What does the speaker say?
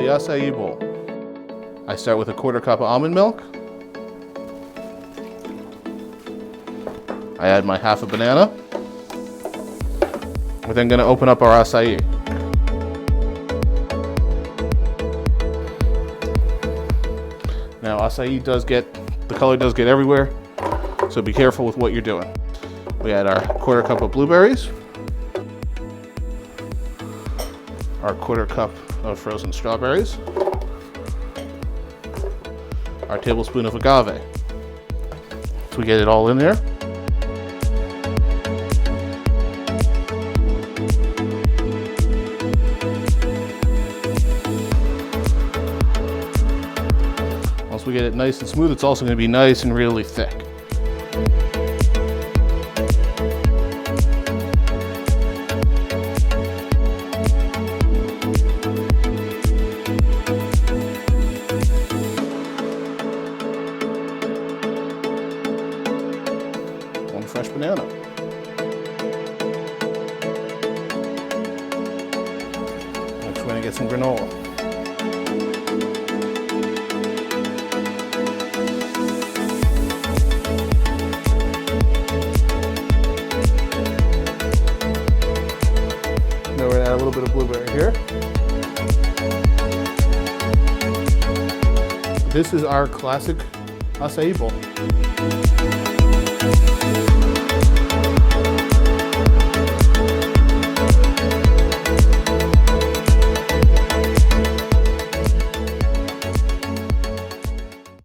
the acai bowl. I start with a 1/4 cup of almond milk. I add my half a banana. We're then going to open up our acai. Now acai the color does get everywhere, so be careful with what you're doing. We add our 1/4 cup of blueberries, our 1/4 cup of frozen strawberries, our tablespoon of agave. So we get it all in there. Once we get it nice and smooth, it's also going to be nice and really thick. One fresh banana. Next we're going to get some granola. Now we're going to add a little bit of blueberry here. This is our classic acai bowl.